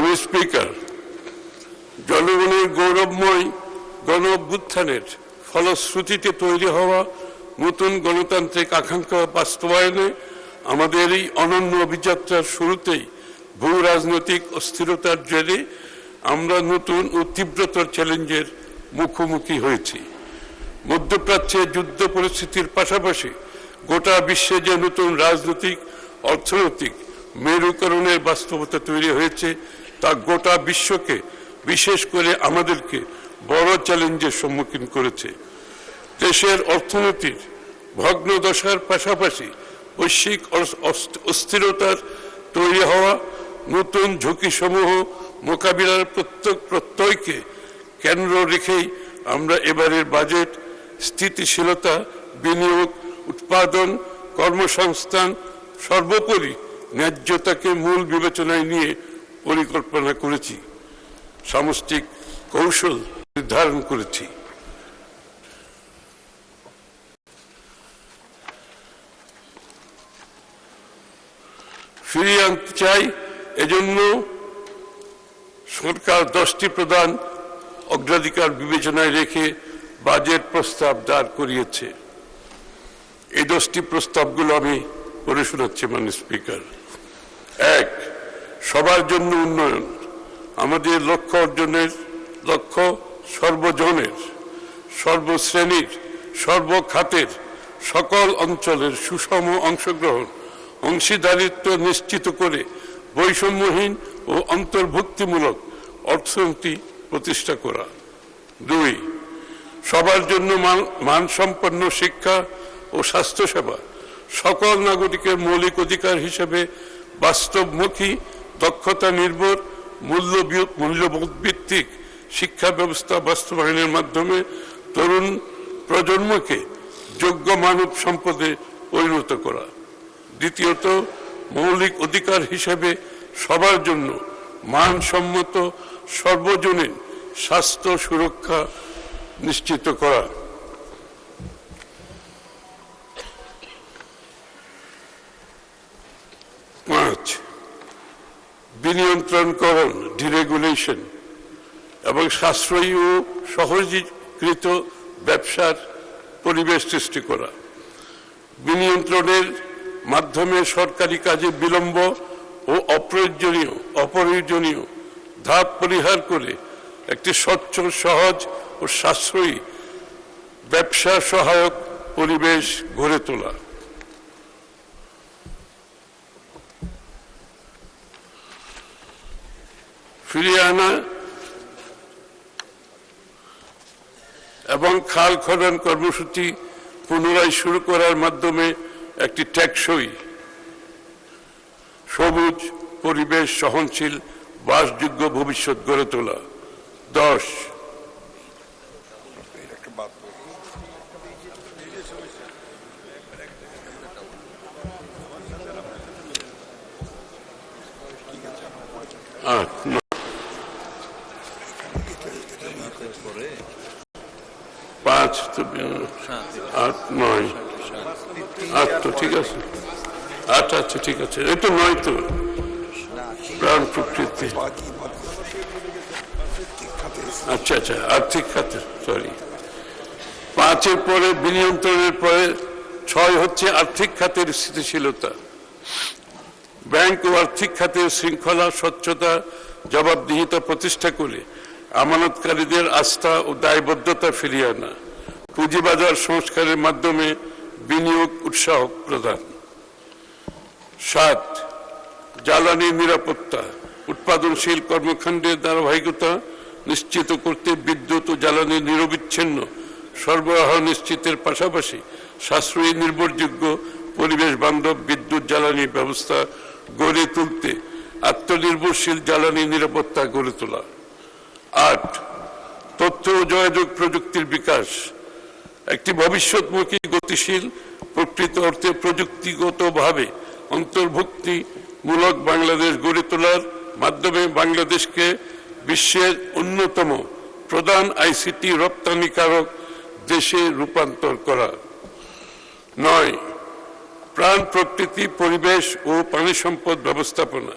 মাননীয় স্পিকার, জনগণের গৌরবময় গণ অভ্যুত্থানের ফলশ্রুতিতে তৈরি হওয়া নতুন গণতান্ত্রিক আকাঙ্ক্ষা বাস্তবায়নে আমাদের এই অনন্য অভিযাত্রার শুরুতেই ভূ রাজনৈতিক অস্থিরতার জেরে আমরা নতুন ও তীব্রতর চ্যালেঞ্জের মুখোমুখি হয়েছি। মধ্যপ্রাচ্যে যুদ্ধ পরিস্থিতির পাশাপাশি গোটা বিশ্বে যে নতুন রাজনৈতিক অর্থনৈতিক মেরুকরণের বাস্তবতা তৈরি হয়েছে তা গোটা বিশ্বকে, বিশেষ করে আমাদেরকে বড় চ্যালেঞ্জের সম্মুখীন করেছে। দেশের অর্থনীতির ভগ্নদশার পাশাপাশি বৈশ্বিক অস্থিরতার তৈরি হওয়া নতুন ঝুঁকিসমূহ মোকাবিলার প্রত্যয়কে কেন্দ্র রেখেই আমরা এবারের বাজেট স্থিতিশীলতা, বিনিয়োগ, উৎপাদন, কর্মসংস্থান, সর্বোপরি ন্যায্যতাকে মূল বিবেচনায় নিয়ে পরিকল্পনা করেছি, সামষ্টিক কৌশল নির্ধারণ করেছি। ফিরিয়ে আনতে চাই, এজন্য সরকার 10টি প্রধান অগ্রাধিকার বিবেচনায় রেখে বাজেট প্রস্তাব দাঁড় করিয়েছে। এই 10টি প্রস্তাবগুলো আমি পড়ে শোনাচ্ছি মাননীয় স্পিকার। 1, সবার জন্য উন্নয়ন। আমাদের লক্ষ্য অর্জনের লক্ষ্য সর্বজনের, সর্বশ্রেণীর, সর্বখাতের, সকল অঞ্চলের সুষম অংশগ্রহণ, অংশীদারিত্ব নিশ্চিত করে বৈষম্যহীন ও অন্তর্ভুক্তিমূলক অর্থনীতি প্রতিষ্ঠা করা। 2, সবার জন্য মানসম্পন্ন শিক্ষা ও স্বাস্থ্যসেবা সকল নাগরিকের মৌলিক অধিকার হিসেবে বাস্তবমুখী, দক্ষতা নির্ভর, মূল্যবোধ ভিত্তিক শিক্ষা ব্যবস্থা বাস্তবায়নের মাধ্যমে তরুণ প্রজন্মকে যোগ্য মানব সম্পদে পরিণত করা। দ্বিতীয়ত, মৌলিক অধিকার হিসেবে সবার জন্য মানসম্মত সর্বজনীন স্বাস্থ্য সুরক্ষা নিশ্চিত করা। 5, বিনিয়ন্ত্রণকরণ, ডিরেগুলেশন এবং সাশ্রয়ী ও সহজীকৃত ব্যবসার পরিবেশ সৃষ্টি করা। বিনিয়ন্ত্রণের মাধ্যমে সরকারি কাজে বিলম্ব ও অপ্রয়োজনীয় ধাপ পরিহার করে একটি স্বচ্ছ, সহজ ও সাশ্রয়ী ব্যবসা সহায়ক পরিবেশ গড়ে তোলা। ফিরিয়ে আনা এবং খাল খনন কর্মসূচি পুনরায় শুরু করার মাধ্যমে একটি টেকসই, সবুজ, পরিবেশ সহনশীল, বাসযোগ্য ভবিষ্যৎ গড়ে তোলা। 10, ঠিক আছে। আচ্ছা, ঠিক আছে, এই তো 9 তো প্রাণ প্রকৃতি। আচ্ছা, আর্থিক খাতে, সরি। 5 পরে বিনিয়ন্ত্রণের পরে 6 হচ্ছে আর্থিক খাতের স্থিতিশীলতা। ব্যাংক ও আর্থিক খাতের শৃঙ্খলা, স্বচ্ছতা, জবাবদিহিতা প্রতিষ্ঠা করে আমানতকারীদের আস্থা ও দায়বদ্ধতা ফিরিয়ে আনা। পুঁজিবাজার সংস্কারের মাধ্যমে বিনিয়োগ উৎসাহ প্রদান। 7, জ্বালানি নিরাপত্তা, উৎপাদনশীল কর্মকাণ্ডের ধারাবাহিকতা নিশ্চিত করতে বিদ্যুৎ ও জ্বালানি নিরবিচ্ছিন্ন সরবরাহ নিশ্চিতের পাশাপাশি সাশ্রয়ী, নির্ভরযোগ্য, পরিবেশ বান্ধব বিদ্যুৎ জ্বালানি ব্যবস্থা গড়ে তুলতে আত্মনির্ভরশীল জ্বালানি নিরাপত্তা গড়ে তোলা। 8, তথ্য ও যোগাযোগ প্রযুক্তির বিকাশ, একটি ভবিষ্যৎমুখী, গতিশীল, প্রকৃত অর্থে প্রযুক্তিগতভাবে অন্তর্ভুক্তিমূলক বাংলাদেশ গড়ে তোলার মাধ্যমে বাংলাদেশকে বিশ্বের অন্যতম প্রধান আইসিটি রপ্তানিকারক দেশে রূপান্তর করা। 9, প্রাণ প্রকৃতি, পরিবেশ ও পানি সম্পদ ব্যবস্থাপনা,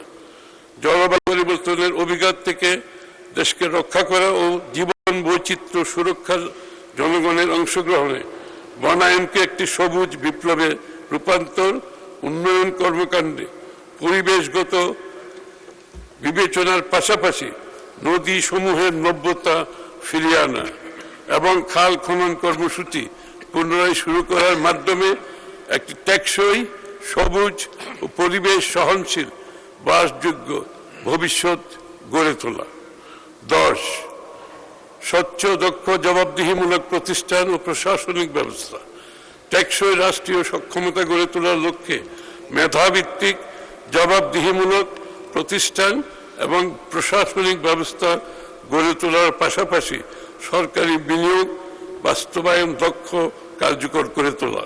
জলবায়ু পরিবর্তনের অভিঘাত দেশকে রক্ষা করা ও জীবন বৈচিত্র্য সুরক্ষার জনগণের অংশগ্রহণে বনায়নকে একটি সবুজ বিপ্লবে রূপান্তর, উন্নয়ন কর্মকাণ্ডে পরিবেশগত বিবেচনার পাশাপাশি নদী সমূহের নব্যতা ফিরিয়ে আনা এবং খাল খনন কর্মসূচি পুনরায় শুরু করার মাধ্যমে একটি টেকসই, সবুজ ও পরিবেশ সহনশীল বাসযোগ্য ভবিষ্যৎ গড়ে তোলা। 10. স্বচ্ছ, দক্ষ, জবাবদিহিমূলক প্রতিষ্ঠান ও প্রশাসনিক ব্যবস্থা। টেকসই রাষ্ট্রীয় সক্ষমতা গড়ে তোলার লক্ষ্যে মেধাভিত্তিক, জবাবদিহিমূলক প্রতিষ্ঠান এবং প্রশাসনিক ব্যবস্থা গড়ে তোলার পাশাপাশি সরকারি বিনিয়োগ বাস্তবায়ন দক্ষ, কার্যকর করে তোলা।